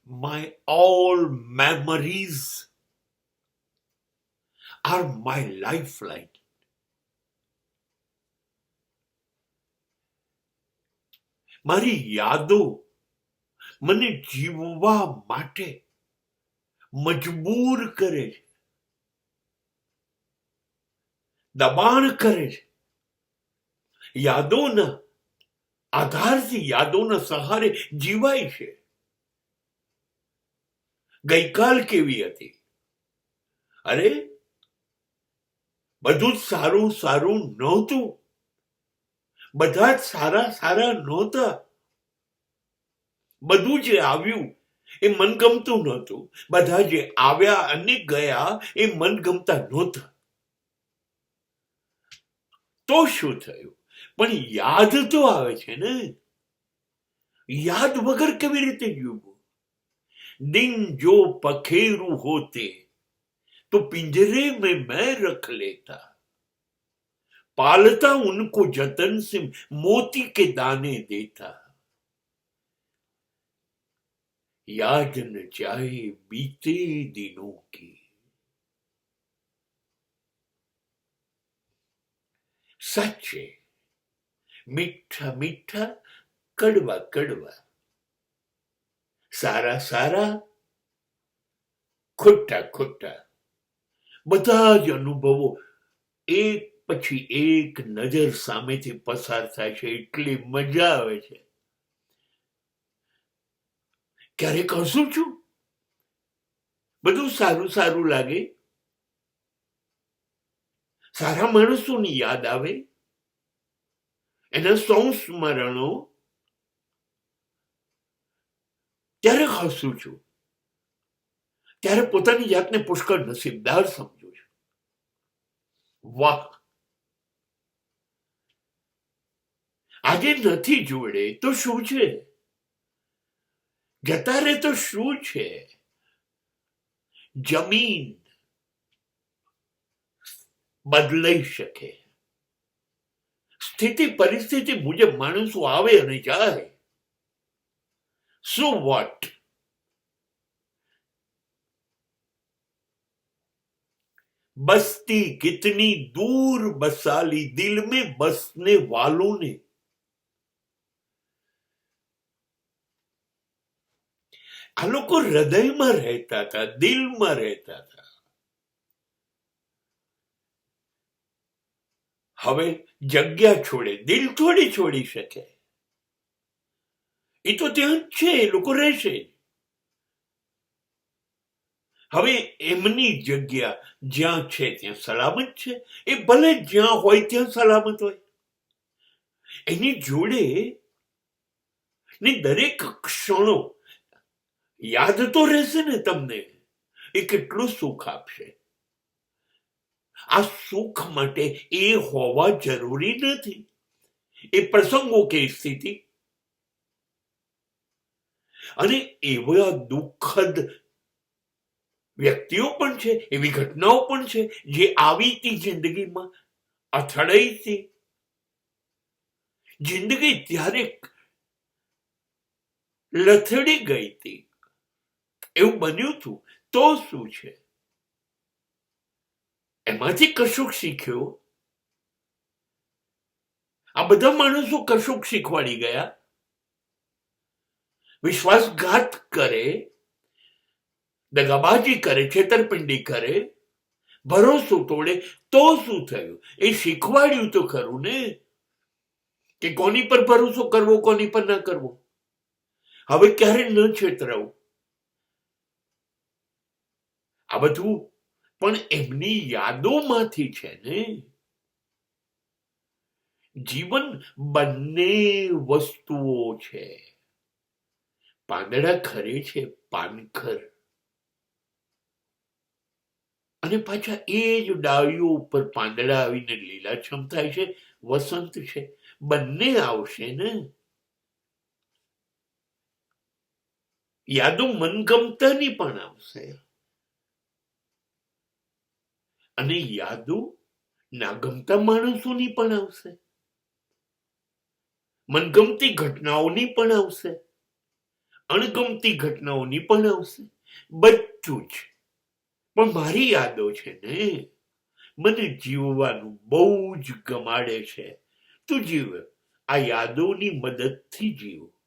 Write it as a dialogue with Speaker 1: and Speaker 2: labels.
Speaker 1: My all memories are my lifeline. મારી યાદો મને જીવવા માટે મજબૂર કરે છે, દબાણ કરે છે. યાદોના આધારથી, યાદોના સહારે જીવાય છે. ગઈકાલ કેવી હતી? અરે, બધું જ સારું સારું નહોતું. બધા જ સારા સારા નહોતા. બધું જે આવ્યું એ મનગમતું નહોતું. બધા જે આવ્યા અને ગયા એ મનગમતા નહોતા. તો શું થયું? પણ યાદ તો આવે છે ને. યાદ વગર કેવી રીતે જીવવું? दिन जो पखेरु होते तो पिंजरे में मैं रख लेता, पालता उनको जतन से मोती के दाने देता. याद न जाए बीते दिनों की. सच है, मीठा मीठा, कड़वा कड़वा, સારા સારા, ખોટા ખોટા, બધા જ અનુભવો એક પછી એક નજર સામેથી પસાર થાય છે. એટલી મજા આવે છે. ક્યારેક હસું છું, બધું સારું સારું લાગે, સારા માણસોની યાદ આવે, એના સંસ્મરણો, ત્યારે હસું છું. ત્યારે પોતાની જાતને પુષ્કળ નસીબદાર સમજું છું. વાહ, આજે નથી જોડે તો શું છે? જતા રહે તો શું છે? જમીન બદલાઈ શકે. સ્થિતિ પરિસ્થિતિ મુજબ માણસો આવે અને જાય. So what? बसती कितनी दूर बसाली दिल में बसने वालों ने. આ લોકો હૃદયમાં રહેતા હતા, દિલમાં રહેતા હતા. હવે જગ્યા છોડે, દિલ થોડી છોડી શકે. એ તો ત્યાં જ છે, એ લોકો રહેશે. હવે એમની જગ્યા જ્યાં છે ત્યાં સલામત છે. એ ભલે જ્યાં હોય ત્યાં સલામત હોય. એની જોડે ની દરેક ક્ષણો યાદ તો રહેશે ને તમને. એ કેટલું સુખ આપશે. આ સુખ માટે એ હોવા જરૂરી નથી. એ પ્રસંગો કે સ્થિતિ અને એવા દુઃખદ વ્યક્તિઓ પણ છે, એવી ઘટનાઓ પણ છે જે આવી હતી જિંદગીમાં, અથડાઈથી. જિંદગી ત્યારે લથડી ગઈ હતી, એવું બન્યું હતું. તો શું છે? એમાંથી કશુંક શીખ્યો. આ બધા માણસો કશુંક શીખવાડી ગયા. વિશ્વાસઘાત કરે, દગાબાજી કરે, છેતરપિંડી કરે, ભરોસો તોડે, તો શું થયું? એ શીખવાડ્યું તો ખરું ને કે કોની પર ભરોસો કરવો, કોની પર ના કરવો. હવે ક્યારે ન છેતરાવું. આ બધું પણ એમની યાદોમાંથી છે ને. જીવન બંને વસ્તુઓ છે. પાંદડા ખરે છે, પાનખર, અને પાછા એ જ ડાળીઓ ઉપર પાંદડા આવીને લીલાછમ થાય છે. વસંત છે. બંને આવશે ને. યાદો મનગમતાની પણ આવશે અને યાદો નાગમતા માણસોની પણ આવશે. મનગમતી ઘટનાઓની પણ આવશે. અણગમતી ઘટનાઓની પણ આવશે, બધું જ. પણ મારી યાદો છે ને, મને જીવવાનું બહુ જ ગમાડે છે. તું જીવ, આ યાદોની મદદથી જીવ.